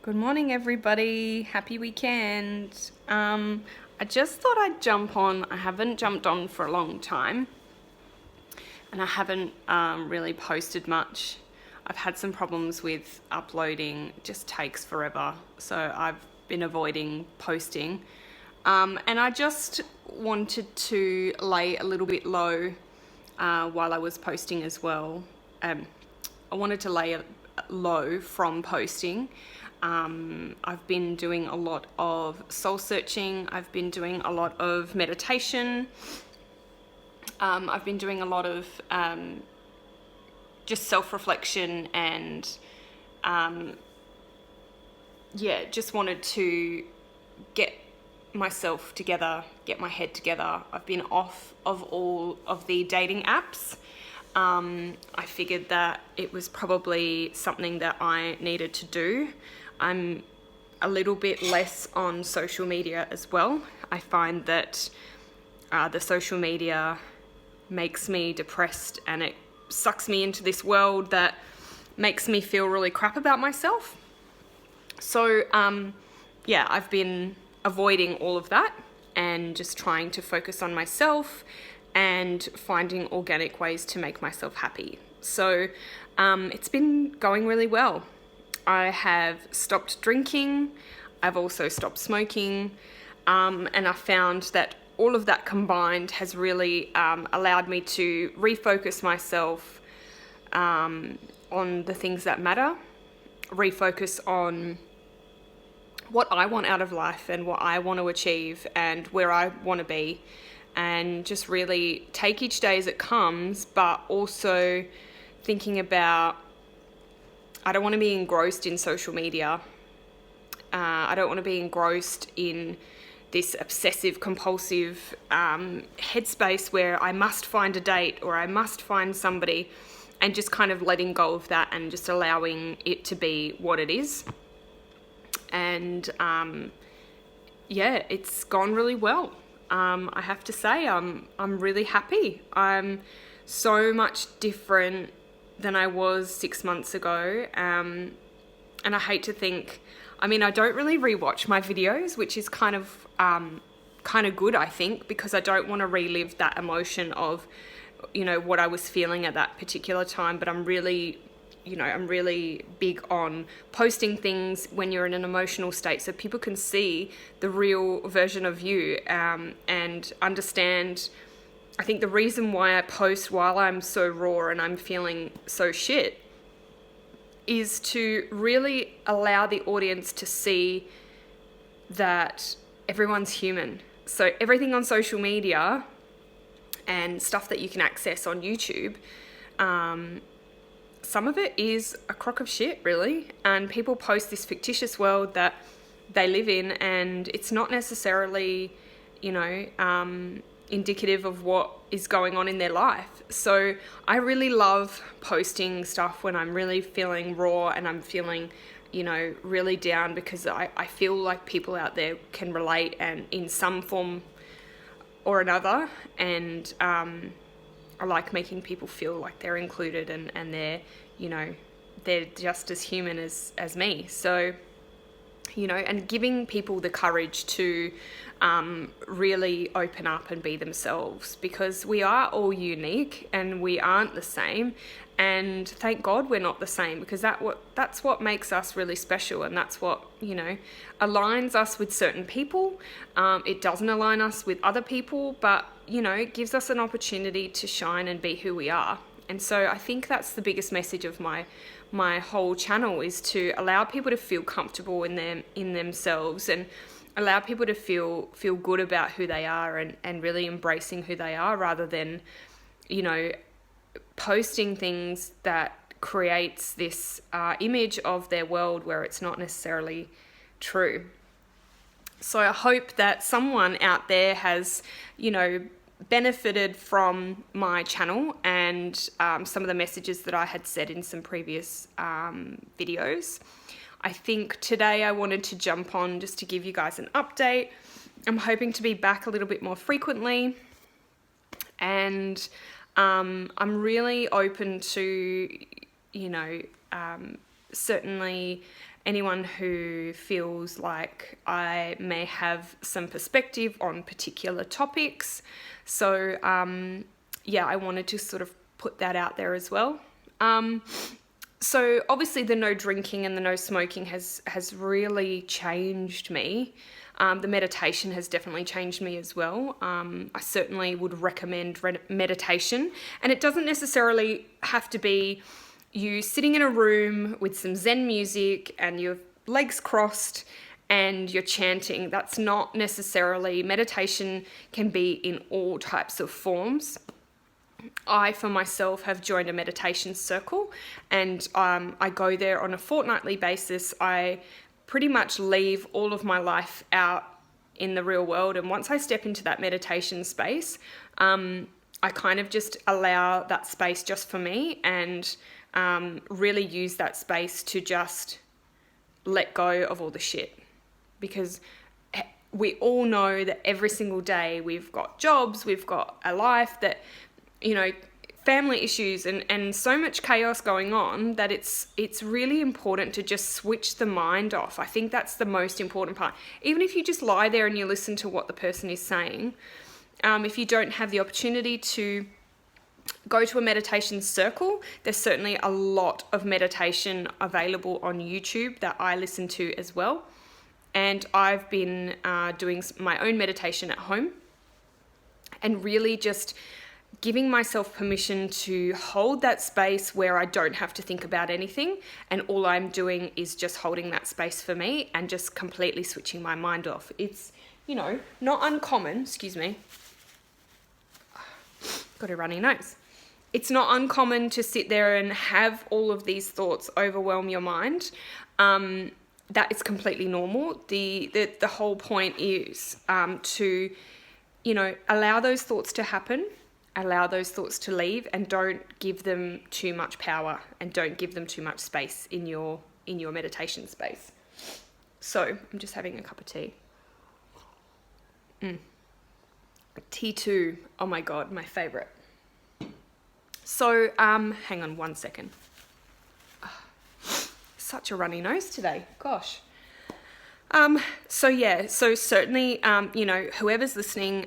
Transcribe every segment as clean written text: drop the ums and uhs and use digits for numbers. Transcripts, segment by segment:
Good morning, everybody. Happy weekend. I just thought I'd jump on. I haven't jumped on for a long time, and I haven't really posted much. I've had some problems with uploading. It just takes forever, so I've been avoiding posting. And I just wanted to lay a little bit low while I was posting as well. I wanted to lay low from posting. I've been doing a lot of soul searching. I've been doing a lot of meditation. I've been doing a lot of just self-reflection and just wanted to get myself together, get my head together. I've been off of all of the dating apps. I figured that it was probably something that I needed to do. I'm a little bit less on social media as well. I find that the social media makes me depressed and it sucks me into this world that makes me feel really crap about myself. So, I've been avoiding all of that and just trying to focus on myself and finding organic ways to make myself happy. So it's been going really well. I have stopped drinking. I've also stopped smoking. And I found that all of that combined has really allowed me to refocus myself on the things that matter, refocus on what I want out of life and what I want to achieve and where I want to be, and just really take each day as it comes, but also thinking about, I don't want to be engrossed in social media. I don't want to be engrossed in this obsessive compulsive headspace where I must find a date or I must find somebody, and just kind of letting go of that and just allowing it to be what it is. And it's gone really well. I have to say I'm really happy. I'm so much different than I was 6 months ago. And I hate to think, I don't really rewatch my videos, which is kind of good, I think, because I don't want to relive that emotion of, what I was feeling at that particular time. But I'm really big on posting things when you're in an emotional state so people can see the real version of you and understand. I think the reason why I post while I'm so raw and I'm feeling so shit is to really allow the audience to see that everyone's human. So everything on social media and stuff that you can access on YouTube, some of it is a crock of shit, really. And people post this fictitious world that they live in, and it's not necessarily, indicative of what is going on in their life. So I really love posting stuff when I'm really feeling raw and I'm feeling, really down, because I feel like people out there can relate and in some form or another. And I like making people feel like they're included and they're, they're just as human as me. So, and giving people the courage to really open up and be themselves, because we are all unique and we aren't the same. And thank God we're not the same, because that's what makes us really special, and that's what, aligns us with certain people. It doesn't align us with other people, but, it gives us an opportunity to shine and be who we are. And so I think that's the biggest message of my whole channel, is to allow people to feel comfortable in themselves, and allow people to feel good about who they are, and really embracing who they are, rather than, posting things that creates this image of their world where it's not necessarily true. So I hope that someone out there has, benefited from my channel and some of the messages that I had said in some previous videos. I think today I wanted to jump on just to give you guys an update. I'm hoping to be back a little bit more frequently, and I'm really open to, certainly anyone who feels like I may have some perspective on particular topics. So yeah, I wanted to sort of put that out there as well. So obviously the no drinking and the no smoking has really changed me. The meditation has definitely changed me as well. I certainly would recommend meditation, and it doesn't necessarily have to be you sitting in a room with some Zen music and your legs crossed and you're chanting. That's not necessarily, meditation can be in all types of forms. I, for myself, have joined a meditation circle, and I go there on a fortnightly basis. I pretty much leave all of my life out in the real world, and once I step into that meditation space, I kind of just allow that space just for me, and really use that space to just let go of all the shit. Because we all know that every single day we've got jobs, we've got a life that, you know, family issues and so much chaos going on that it's really important to just switch the mind off. I think that's the most important part. Even if you just lie there and you listen to what the person is saying, if you don't have the opportunity to go to a meditation circle, there's certainly a lot of meditation available on YouTube that I listen to as well. And I've been doing my own meditation at home and really just giving myself permission to hold that space where I don't have to think about anything, and all I'm doing is just holding that space for me and just completely switching my mind off. It's, you know, not uncommon, excuse me, got a runny nose. It's not uncommon to sit there and have all of these thoughts overwhelm your mind. That is completely normal. The whole point is to, you know, allow those thoughts to happen, allow those thoughts to leave, and don't give them too much power and don't give them too much space in your meditation space. So I'm just having a cup of tea. T2, oh my God, my favorite. So, hang on one second. Such a runny nose today, gosh. So certainly, you know, whoever's listening,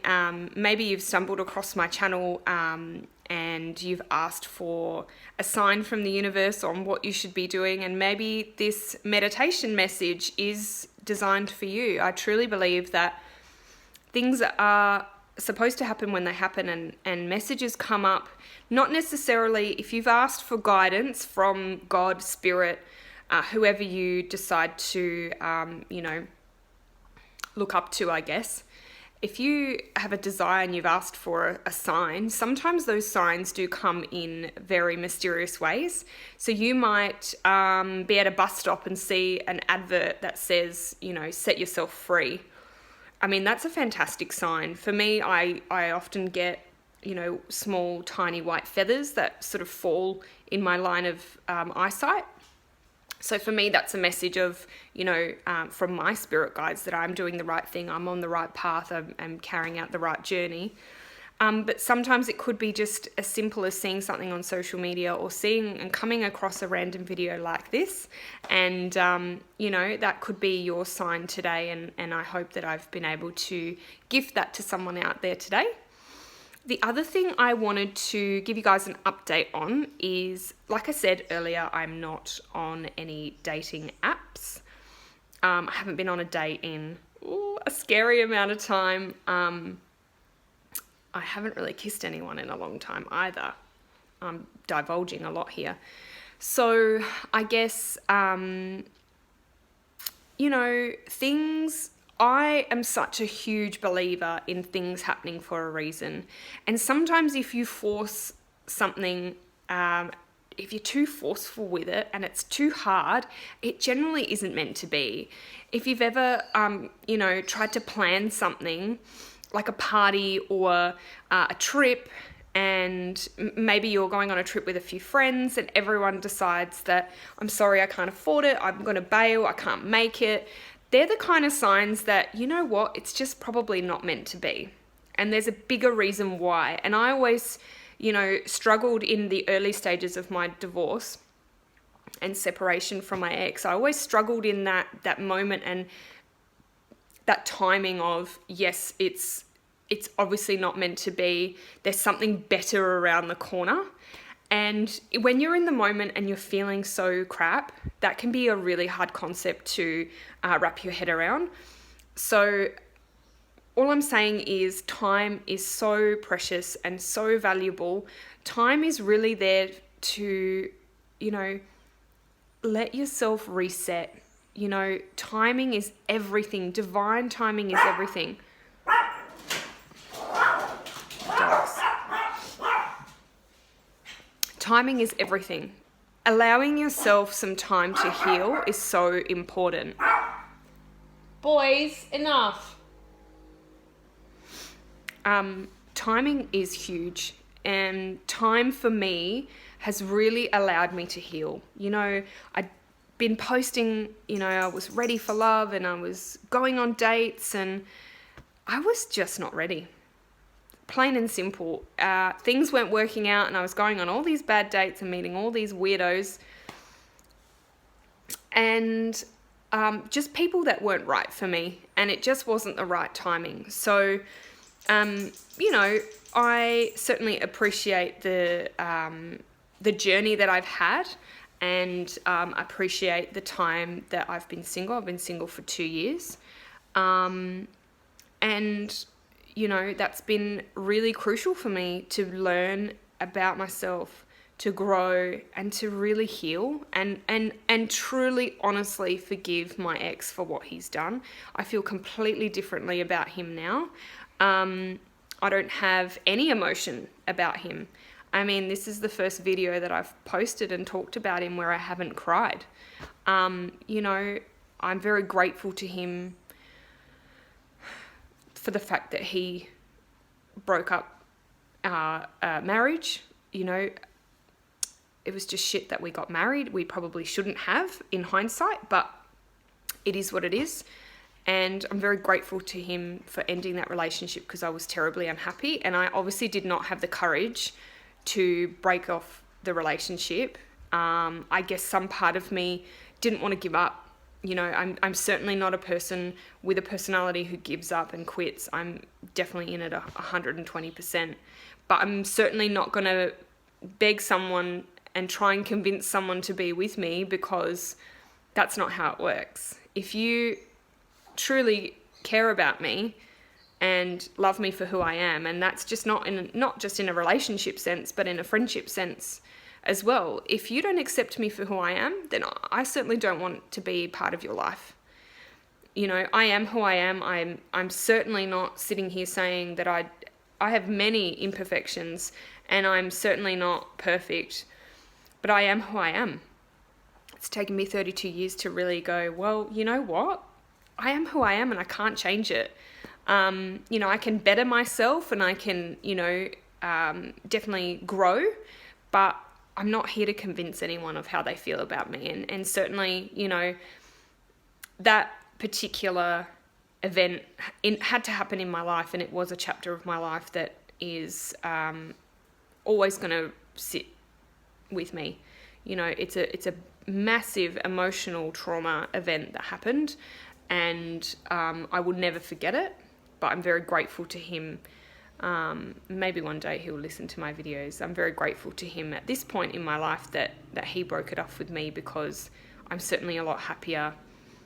maybe you've stumbled across my channel and you've asked for a sign from the universe on what you should be doing, and maybe this meditation message is designed for you. I truly believe that things are supposed to happen when they happen, and messages come up, not necessarily if you've asked for guidance from God, Spirit, whoever you decide to, you know, look up to, I guess. If you have a desire and you've asked for a sign, sometimes those signs do come in very mysterious ways. So you might be at a bus stop and see an advert that says, you know, set yourself free. I mean, that's a fantastic sign. For me, I often get, you know, small, tiny white feathers that sort of fall in my line of eyesight. So for me, that's a message of, you know, from my spirit guides that I'm doing the right thing, I'm on the right path, I'm carrying out the right journey. But sometimes it could be just as simple as seeing something on social media or seeing and coming across a random video like this. And, you know, that could be your sign today. And I hope that I've been able to gift that to someone out there today. The other thing I wanted to give you guys an update on is, like I said earlier, I'm not on any dating apps. I haven't been on a date in a scary amount of time. I haven't really kissed anyone in a long time either. I'm divulging a lot here. So I guess, you know, I am such a huge believer in things happening for a reason. And sometimes if you force something, if you're too forceful with it and it's too hard, it generally isn't meant to be. If you've ever, you know, tried to plan something like a party or a trip, and maybe you're going on a trip with a few friends and everyone decides that, I'm sorry, I can't afford it, I'm going to bail, I can't make it. They're the kind of signs that, you know what, it's just probably not meant to be. And there's a bigger reason why. And I always, you know, struggled in the early stages of my divorce and separation from my ex. I always struggled in that moment and that timing of, yes, it's obviously not meant to be. There's something better around the corner. And when you're in the moment and you're feeling so crap, that can be a really hard concept to wrap your head around. So all I'm saying is time is so precious and so valuable. Time is really there to, let yourself reset. Timing is everything. Divine timing is everything. Dogs. Timing is everything. Allowing yourself some time to heal is so important. Boys, enough. Timing is huge, and time for me has really allowed me to heal. I'd been posting, I was ready for love and I was going on dates and I was just not ready. Plain and simple. Things weren't working out and I was going on all these bad dates and meeting all these weirdos and just people that weren't right for me, and it just wasn't the right timing. So, I certainly appreciate the journey that I've had, and appreciate the time that I've been single. I've been single for 2 years. And, that's been really crucial for me to learn about myself, to grow, and to really heal and truly, honestly forgive my ex for what he's done. I feel completely differently about him now. I don't have any emotion about him. I mean, this is the first video that I've posted and talked about him where I haven't cried. I'm very grateful to him for the fact that he broke up our marriage. It was just shit that we got married. We probably shouldn't have in hindsight, but it is what it is. And I'm very grateful to him for ending that relationship because I was terribly unhappy. And I obviously did not have the courage to break off the relationship. I guess some part of me didn't want to give up. I'm certainly not a person with a personality who gives up and quits. I'm definitely in it 120%. But I'm certainly not going to beg someone and try and convince someone to be with me, because that's not how it works. If you truly care about me and love me for who I am, and that's just not just in a relationship sense, but in a friendship sense as well. If you don't accept me for who I am, then I certainly don't want to be part of your life. I am who I am. I'm certainly not sitting here saying that I have many imperfections and I'm certainly not perfect, but I am who I am. It's taken me 32 years to really go, well, you know what? I am who I am and I can't change it. I can better myself and I can, definitely grow, but I'm not here to convince anyone of how they feel about me. And certainly, that particular event had to happen in my life, and it was a chapter of my life that is always going to sit with me. It's a massive emotional trauma event that happened, and I will never forget it, but I'm very grateful to him. Maybe one day he'll listen to my videos. I'm very grateful to him at this point in my life that he broke it off with me, because I'm certainly a lot happier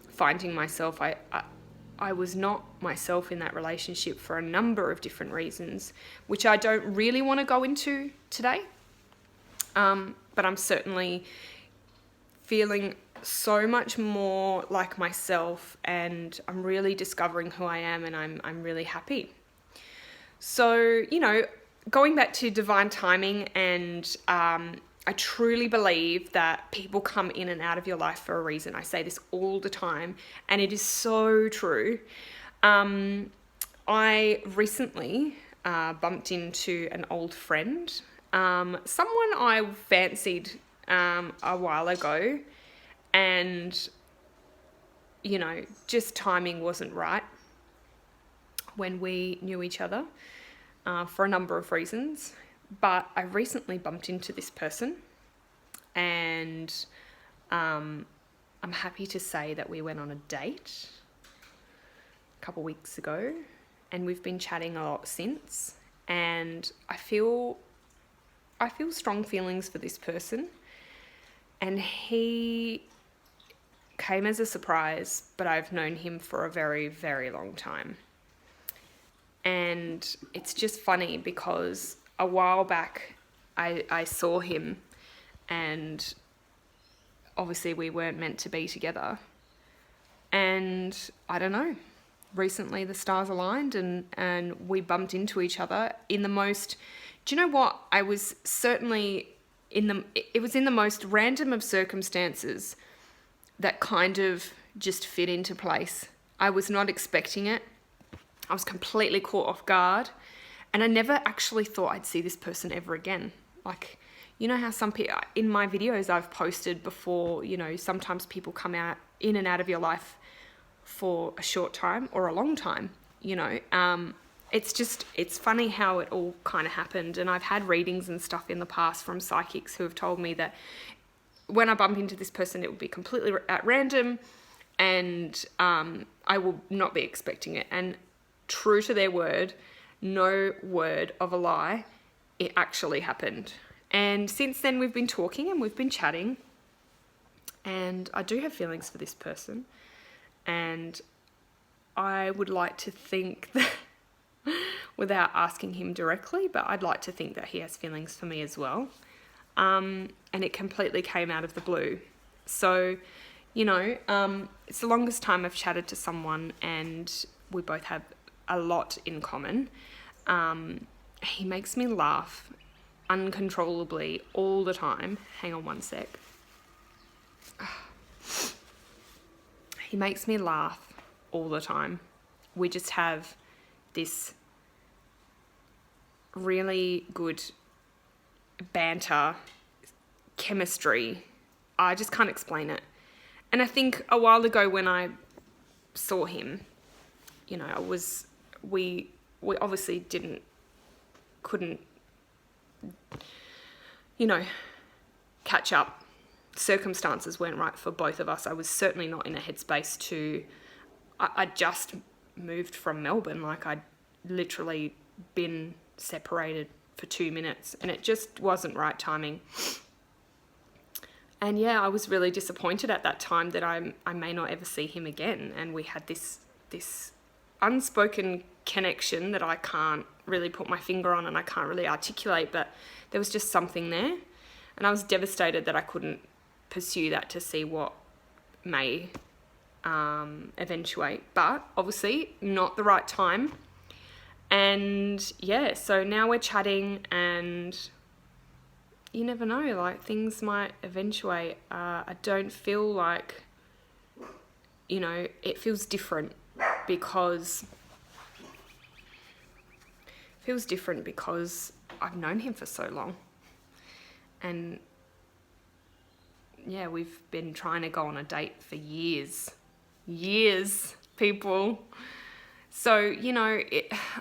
finding myself. I was not myself in that relationship for a number of different reasons, which I don't really want to go into today. But I'm certainly feeling so much more like myself, and I'm really discovering who I am, and I'm really happy. So, going back to divine timing, and I truly believe that people come in and out of your life for a reason. I say this all the time, and it is so true. I recently bumped into an old friend, someone I fancied a while ago, and, just timing wasn't right when we knew each other for a number of reasons. But I recently bumped into this person, and I'm happy to say that we went on a date a couple weeks ago, and we've been chatting a lot since, and I feel strong feelings for this person, and he came as a surprise, but I've known him for a very, very long time. And it's just funny because a while back I saw him, and obviously we weren't meant to be together. And I don't know, recently the stars aligned and we bumped into each other in the most, do you know what? I was certainly it was in the most random of circumstances that kind of just fit into place. I was not expecting it. I was completely caught off guard, and I never actually thought I'd see this person ever again. Like, you know how some people, in my videos I've posted before, you know, sometimes people come out in and out of your life for a short time or a long time, you know. It's funny how it all kind of happened. And I've had readings and stuff in the past from psychics who have told me that when I bump into this person, it will be completely at random, and I will not be expecting it. And true to their word, no word of a lie, it actually happened. And since then we've been talking and we've been chatting, and I do have feelings for this person, and I would like to think that without asking him directly, but I'd like to think that he has feelings for me as well. And it completely came out of the blue. So, you know, it's the longest time I've chatted to someone, and we both have a lot in common. He makes me laugh uncontrollably all the time. Hang on one sec. He makes me laugh all the time. We just have this really good banter, chemistry. I just can't explain it. And I think a while ago when I saw him, you know, we obviously couldn't, you know, catch up. Circumstances weren't right for both of us. I was certainly not in a headspace to, I just moved from Melbourne. Like, I'd literally been separated for 2 minutes, and it just wasn't right timing. And yeah, I was really disappointed at that time that I may not ever see him again. And we had this unspoken connection that I can't really put my finger on and I can't really articulate, but there was just something there. And I was devastated that I couldn't pursue that to see what may eventuate. But obviously not the right time. And yeah, so now we're chatting, and you never know, like, things might eventuate. I don't feel like, you know, it feels different because I've known him for so long. And yeah, we've been trying to go on a date for years, people. So, you know,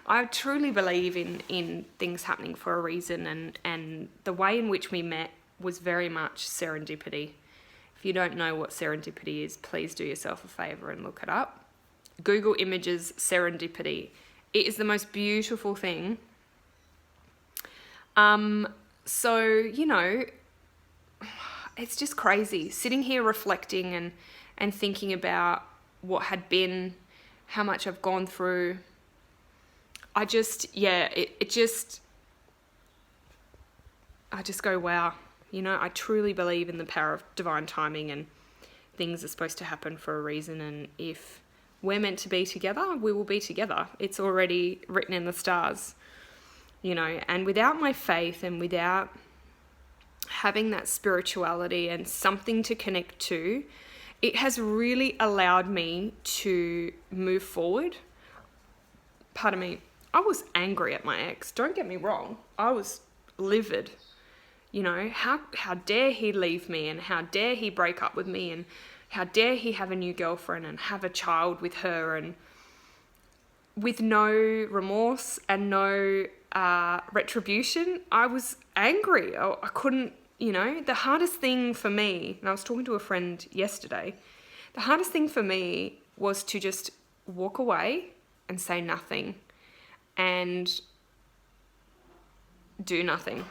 I truly believe in things happening for a reason, and the way in which we met was very much serendipity. If you don't know what serendipity is, please do yourself a favour and look it up. Google images serendipity. It is the most beautiful thing. So, you know, it's just crazy sitting here reflecting and thinking about what had been, how much I've gone through. I just go, wow. You know, I truly believe in the power of divine timing, and things are supposed to happen for a reason. And if we're meant to be together, we will be together. It's already written in the stars, you know. And without my faith and without having that spirituality and something to connect to, it has really allowed me to move forward. Pardon me. I was angry at my ex. Don't get me wrong. I was livid. You know, how dare he leave me, and how dare he break up with me, and how dare he have a new girlfriend and have a child with her, and with no remorse and no retribution. I was angry. I couldn't You know, the hardest thing for me, and I was talking to a friend yesterday, the hardest thing for me was to just walk away and say nothing and do nothing.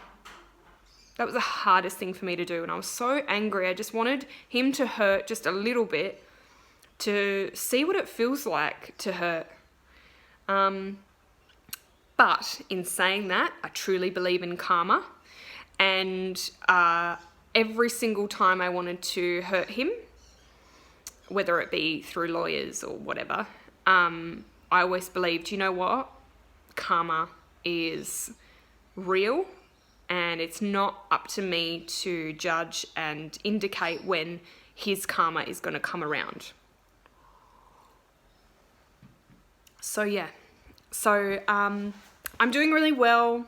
That was the hardest thing for me to do. And I was so angry. I just wanted him to hurt just a little bit to see what it feels like to hurt. But in saying that, I truly believe in karma. And every single time I wanted to hurt him, whether it be through lawyers or whatever, I always believed, you know what? Karma is real, and it's not up to me to judge and indicate when his karma is going to come around. So yeah, I'm doing really well.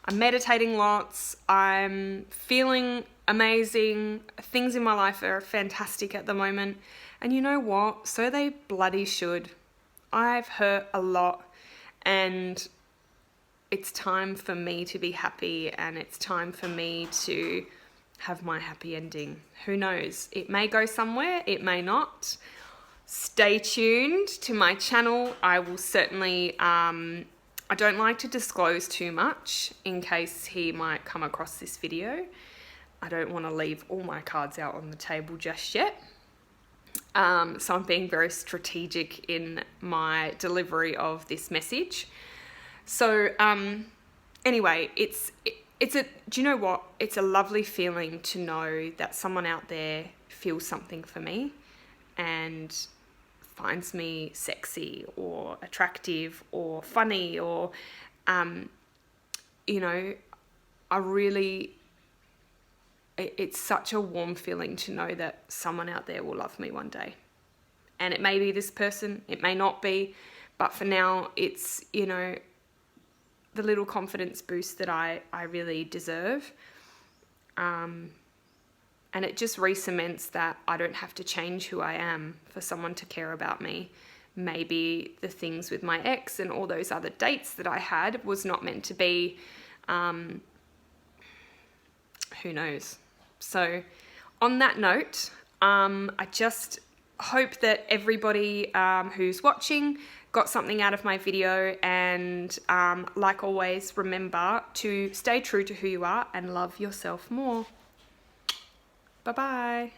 I'm meditating lots. I'm feeling amazing. Things in my life are fantastic at the moment. And you know what? So they bloody should. I've hurt a lot, and it's time for me to be happy, and it's time for me to have my happy ending. Who knows? It may go somewhere, it may not. Stay tuned to my channel. I will certainly, I don't like to disclose too much in case he might come across this video. I don't want to leave all my cards out on the table just yet. So I'm being very strategic in my delivery of this message. So anyway, do you know what? It's a lovely feeling to know that someone out there feels something for me and finds me sexy or attractive or funny, or you know, it's such a warm feeling to know that someone out there will love me one day. And it may be this person, it may not be, but for now it's, you know, the little confidence boost that I really deserve. And it just re-cements that I don't have to change who I am for someone to care about me. Maybe the things with my ex and all those other dates that I had was not meant to be. Who knows? So on that note, I just hope that everybody who's watching got something out of my video, and like always, remember to stay true to who you are and love yourself more. Bye-bye.